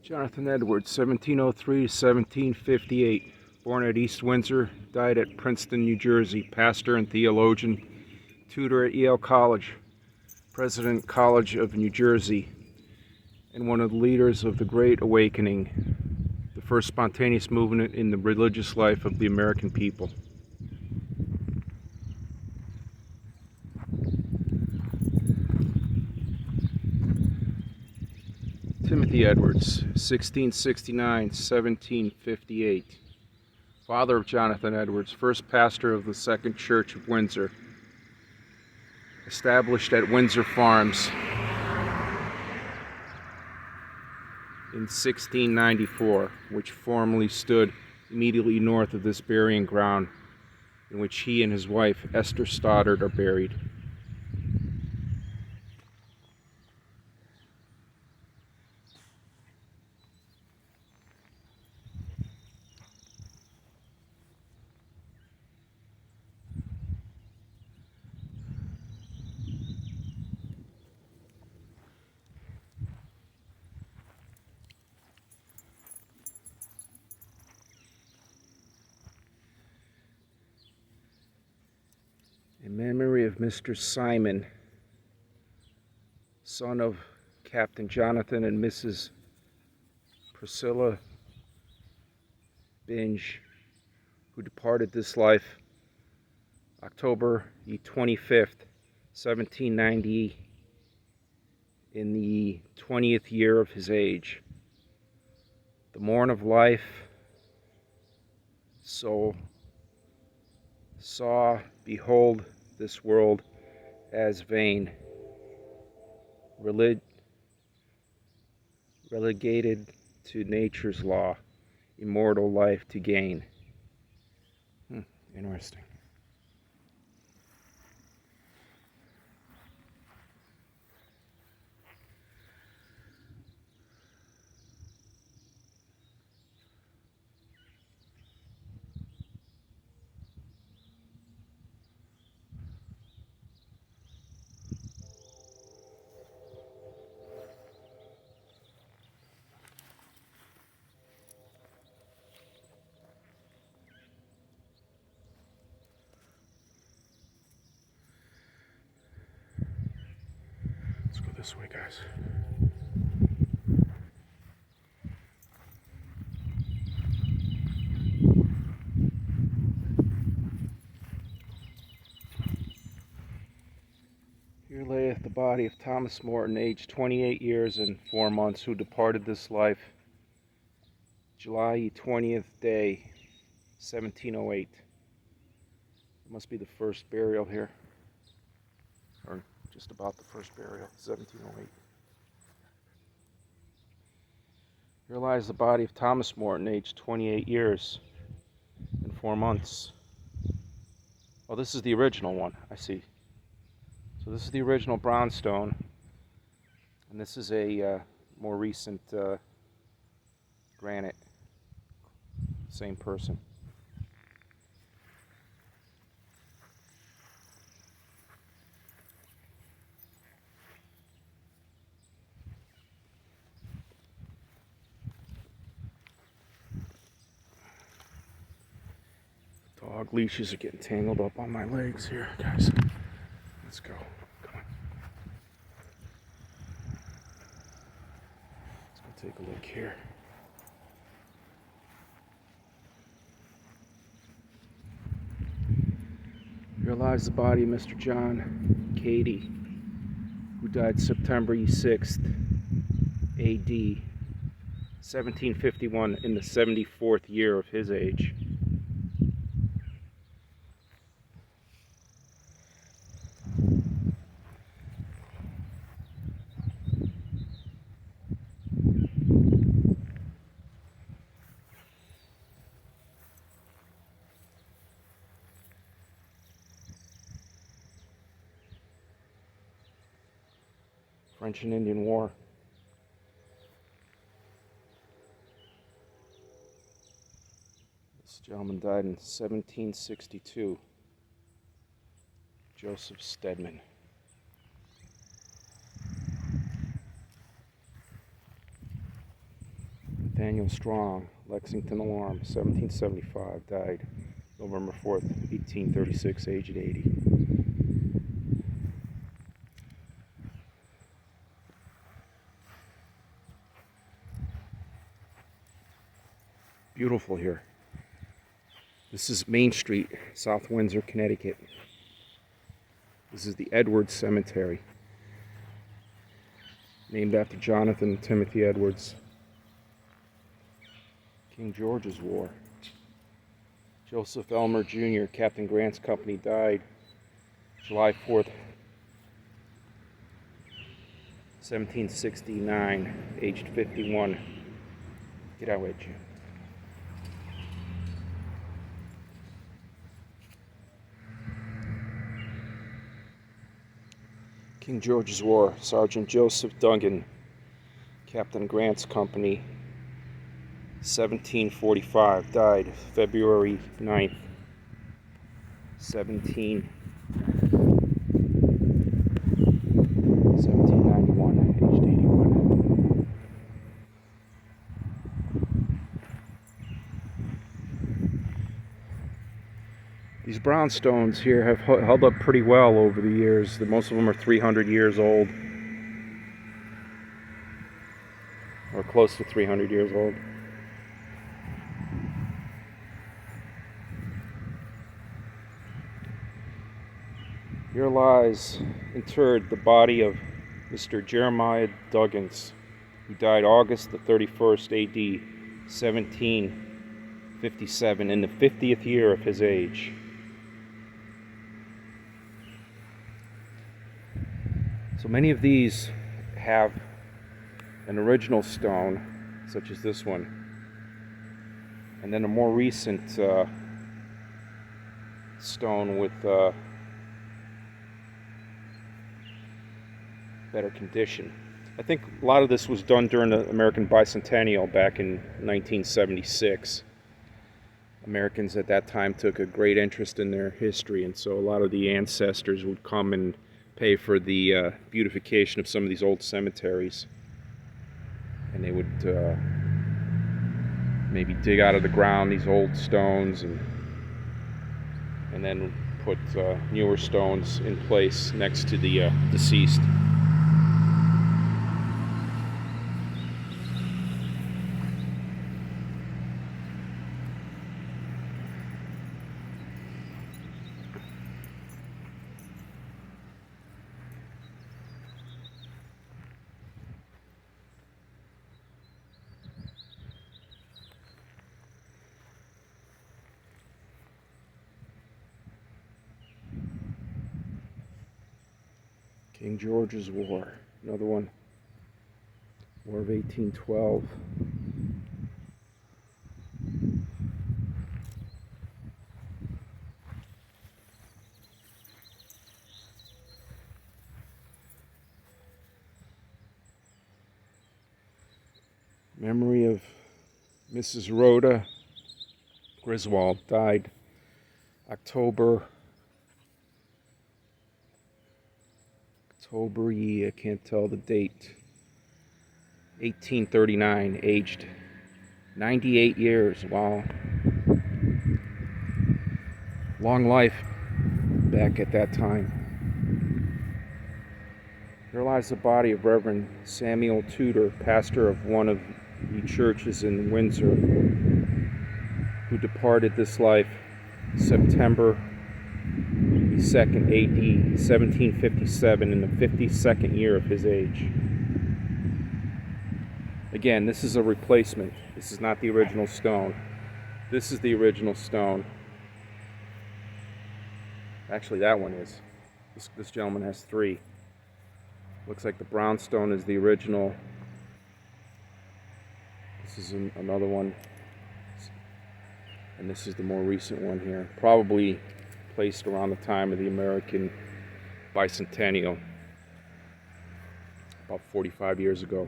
Jonathan Edwards, 1703 to 1758. Born at East Windsor, died at Princeton, New Jersey. Pastor and theologian, tutor at Yale College, President College of New Jersey, and one of the leaders of the Great Awakening, the first spontaneous movement in the religious life of the American people. Timothy Edwards, 1669-1758. Father of Jonathan Edwards, first pastor of the Second Church of Windsor, established at Windsor Farms in 1694, which formerly stood immediately north of this burying ground in which he and his wife, Esther Stoddard, are buried. In memory of Mr. Simon, son of Captain Jonathan and Mrs. Priscilla Binge, who departed this life October 25th, 1790, in the 20th year of his age. The morn of life, so saw, behold, this world as vain, relegated to nature's law, immortal life to gain. Interesting. Let's go this way, guys. Here layeth the body of Thomas Morton, aged 28 years and 4 months, who departed this life July 20th day, 1708. It must be the first burial here, or just about the first burial, 1708. Here lies the body of Thomas Morton, aged 28 years and 4 months. Oh, this is the original one, I see. So this is the original brownstone, and this is a more recent granite. Same person. Dog leashes are getting tangled up on my legs here, guys. Let's go. Come on. Let's go take a look here. Here lies the body of Mr. John Cady, who died September 6th, A.D., 1751, in the 74th year of his age. French and Indian War. This gentleman died in 1762. Joseph Stedman. Nathaniel Strong, Lexington Alarm, 1775, died November 4th, 1836, aged 80. Beautiful here. This is Main Street, South Windsor, Connecticut. This is the Edwards Cemetery, named after Jonathan and Timothy Edwards. King George's War. Joseph Elmer Jr., Captain Grant's company, died July 4th, 1769, aged 51. Get out with you. King George's War, Sergeant Joseph Dungan, Captain Grant's company, 1745, died February 9th, 1791, aged 81. These brownstones here have held up pretty well over the years. Most of them are 300 years old, or close to 300 years old. Here lies interred the body of Mr. Jeremiah Duggins, who died August the 31st, AD 1757, in the 50th year of his age. So many of these have an original stone, such as this one, and then a more recent stone with better condition. I think a lot of this was done during the American Bicentennial back in 1976. Americans at that time took a great interest in their history, and so a lot of the ancestors would come and pay for the beautification of some of these old cemeteries. And they would maybe dig out of the ground these old stones and then put newer stones in place next to the deceased. King George's War, another one. War of 1812. Memory of Mrs. Rhoda Griswold, died October, I can't tell the date, 1839, aged 98 years. Wow. Long life back at that time. Here lies the body of Reverend Samuel Tudor, pastor of one of the churches in Windsor, who departed this life September 2nd, AD 1757, in the 52nd year of his age. Again, this is a replacement. This is not the original stone. This is the original stone. Actually, that one is. This gentleman has three. Looks like the brownstone is the original. This is another one. And this is the more recent one here. Probably placed around the time of the American Bicentennial, about 45 years ago.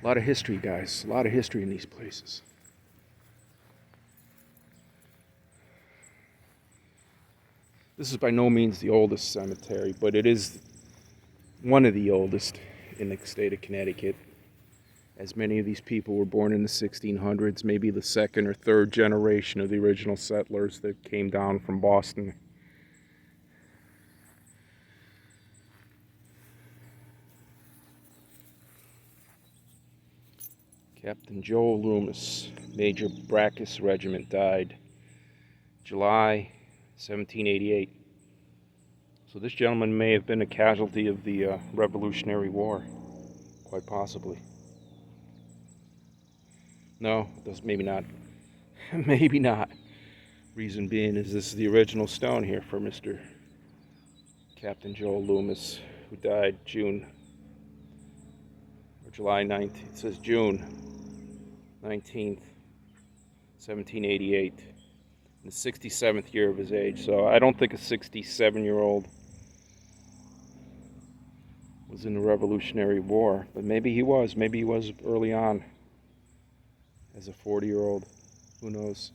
A lot of history, guys. A lot of history in these places. This is by no means the oldest cemetery, but it is one of the oldest in the state of Connecticut, as many of these people were born in the 1600s, maybe the second or third generation of the original settlers that came down from Boston. Captain Joel Loomis, Major Brackus Regiment, died July 1788. So this gentleman may have been a casualty of the Revolutionary War, quite possibly. No, maybe not. Maybe not. Reason being is this is the original stone here for Mr. Captain Joel Loomis, who died July 19th. It says June 19th, 1788. In the 67th year of his age. So I don't think a 67-year-old was in the Revolutionary War, but maybe he was. Maybe he was early on as a 40-year-old. Who knows?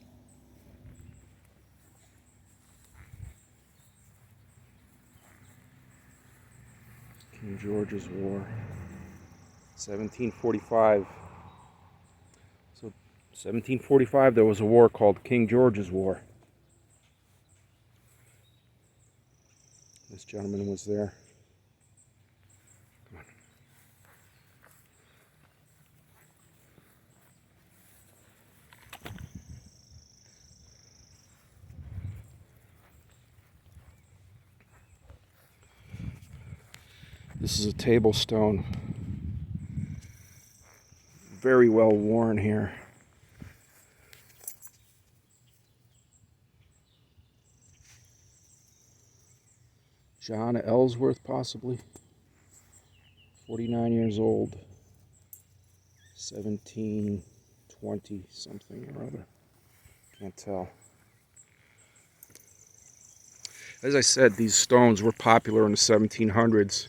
King George's War, 1745. So 1745 there was a war called King George's War. This gentleman was there. Come on. This is a table stone. Very well worn here. John Ellsworth, possibly. 49 years old. 1720 something or other. Can't tell. As I said, these stones were popular in the 1700s.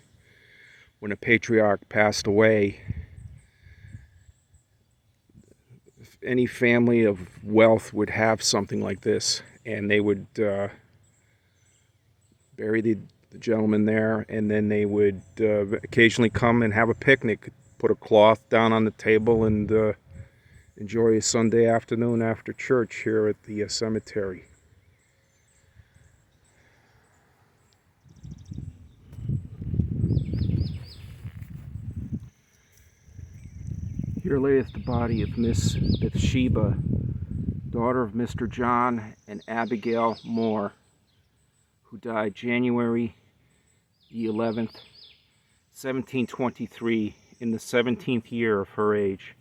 When a patriarch passed away, any family of wealth would have something like this, and they would bury the gentleman there, and then they would occasionally come and have a picnic, put a cloth down on the table, and enjoy a Sunday afternoon after church here at the cemetery. Here layeth the body of Miss Bathsheba, daughter of Mr. John and Abigail Moore, who died January the 11th, 1723, in the 17th year of her age.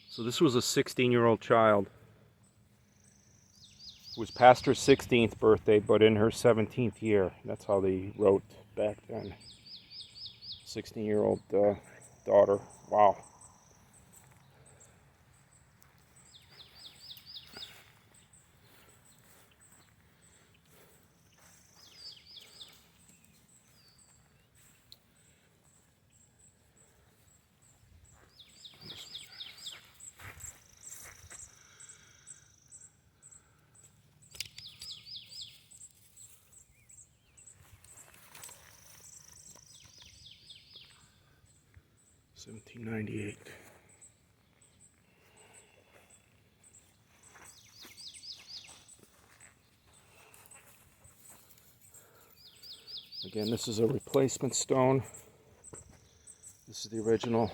So this was a 16-year-old child who was past her 16th birthday, but in her 17th year. That's how they wrote back then. 16-year-old daughter. Wow. $17.98. Again, this is a replacement stone. This is the original.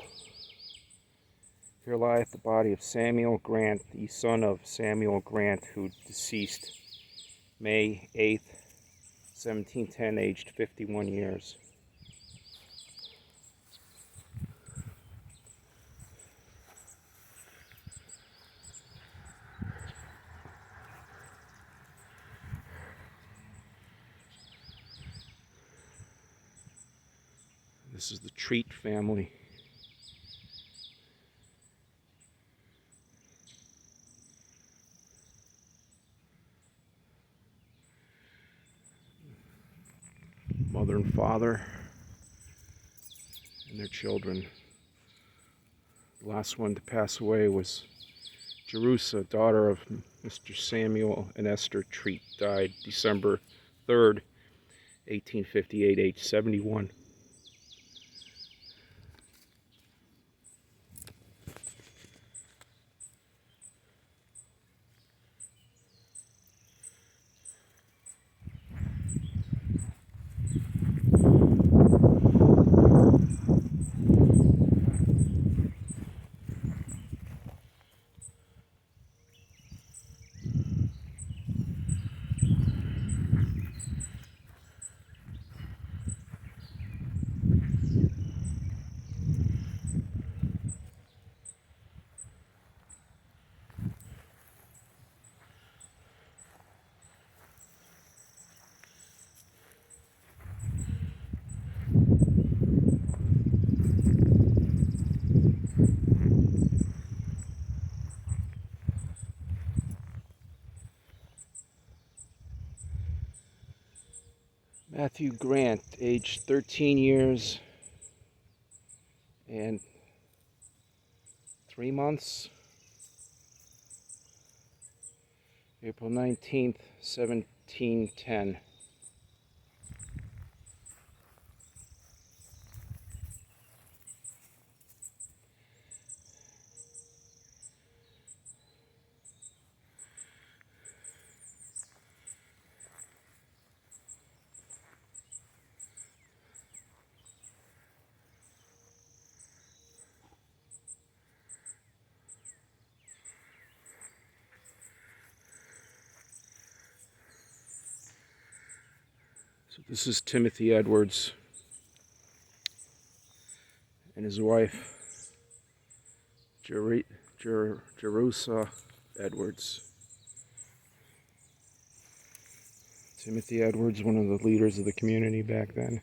Here lieth the body of Samuel Grant, the son of Samuel Grant, who deceased May 8th, 1710, aged 51 years. This is the Treat family. Mother and father and their children. The last one to pass away was Jerusa, daughter of Mr. Samuel and Esther Treat, died December 3rd, 1858, age 71. Matthew Grant, age 13 years and 3 months. April 19th, 1710. So this is Timothy Edwards and his wife, Jerusa Edwards. Timothy Edwards, one of the leaders of the community back then.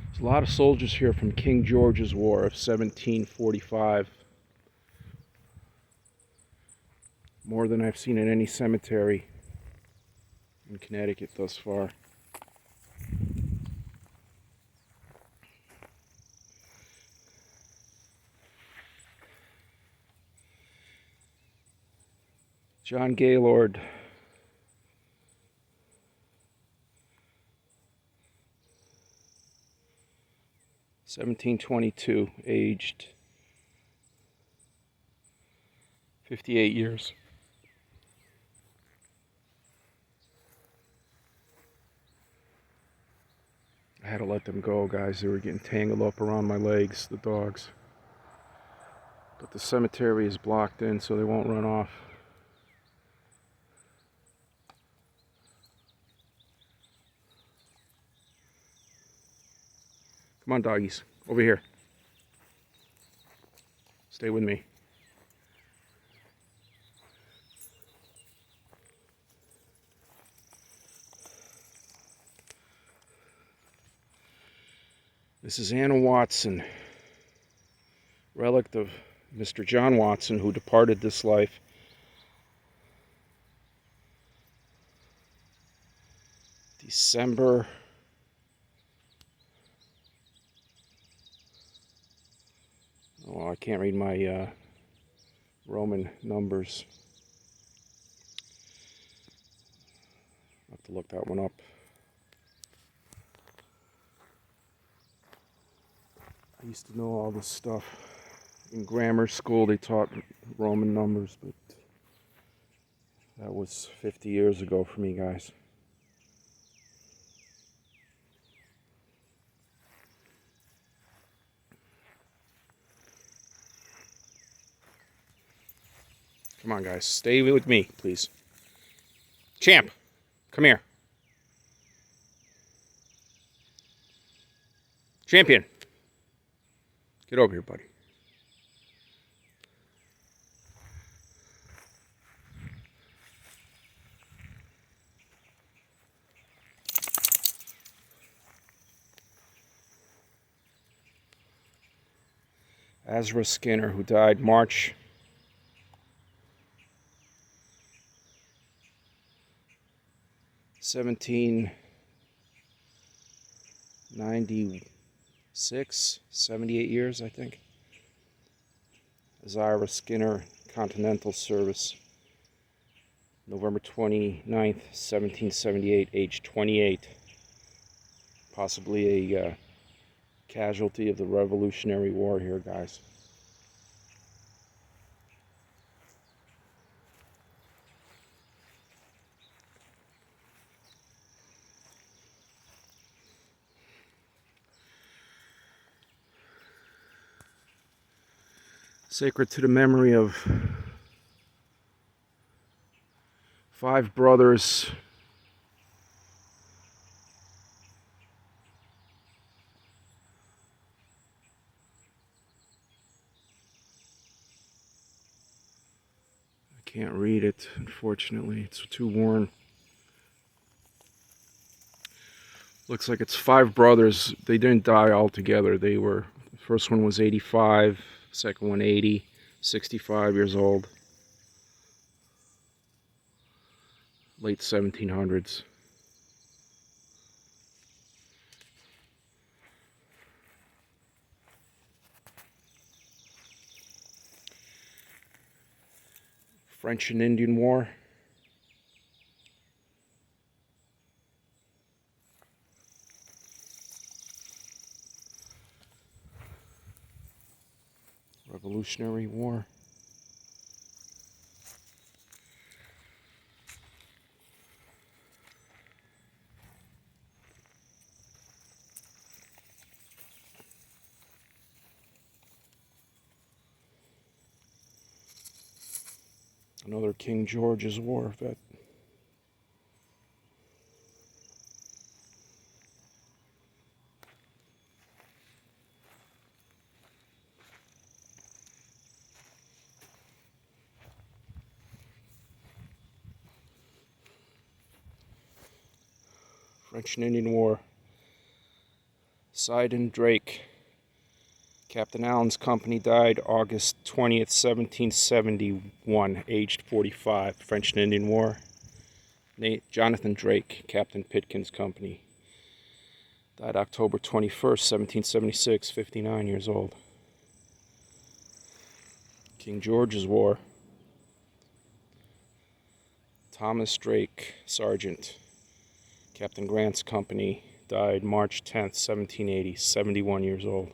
There's a lot of soldiers here from King George's War of 1745. More than I've seen in any cemetery in Connecticut thus far. John Gaylord, (1722), aged 58 years. I had to let them go, guys. They were getting tangled up around my legs, the dogs. But the cemetery is blocked in, so they won't run off. Come on, doggies. Over here. Stay with me. This is Anna Watson, relict of Mr. John Watson, who departed this life December 'Oh, I can't read my Roman numbers. I'll have to look that one up. I used to know all this stuff. In grammar school, they taught Roman numbers, but that was 50 years ago for me, guys. Come on, guys. Stay with me, please. Champ, come here. Champion. Get over here, buddy. Azra Skinner, who died March 1796, 78 years, I think. Azra Skinner, Continental Service, November 29th, 1778, age 28. Possibly a casualty of the Revolutionary War here, guys. Sacred to the memory of 5 brothers I can't read it, unfortunately. It's too worn. Looks like it's 5 brothers. They didn't die all together. The first one was 85, second one 80, 65 years old. Late 1700s. French and Indian War. Revolutionary War. Another King George's War vet. French and Indian War. Sidon Drake. Captain Allen's company died August 20th, 1771, aged 45. French and Indian War. Jonathan Drake, Captain Pitkin's company, died October 21st, 1776, 59 years old. King George's War. Thomas Drake, Sergeant, Captain Grant's company, died March 10th, 1780, 71 years old.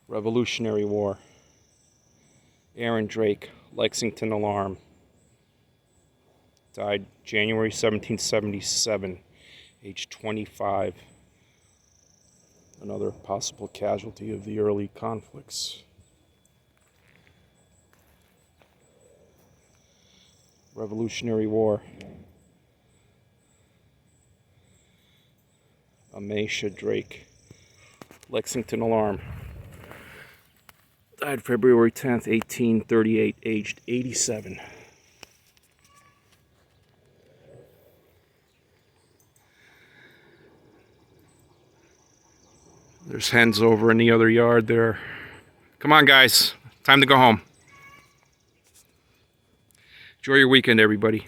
Revolutionary War. Aaron Drake, Lexington Alarm, died January 1777, age 25. Another possible casualty of the early conflicts. Revolutionary War. Amasia Drake, Lexington Alarm, died February 10th, 1838, aged 87. There's hens over in the other yard there. Come on, guys. Time to go home. Enjoy your weekend, everybody.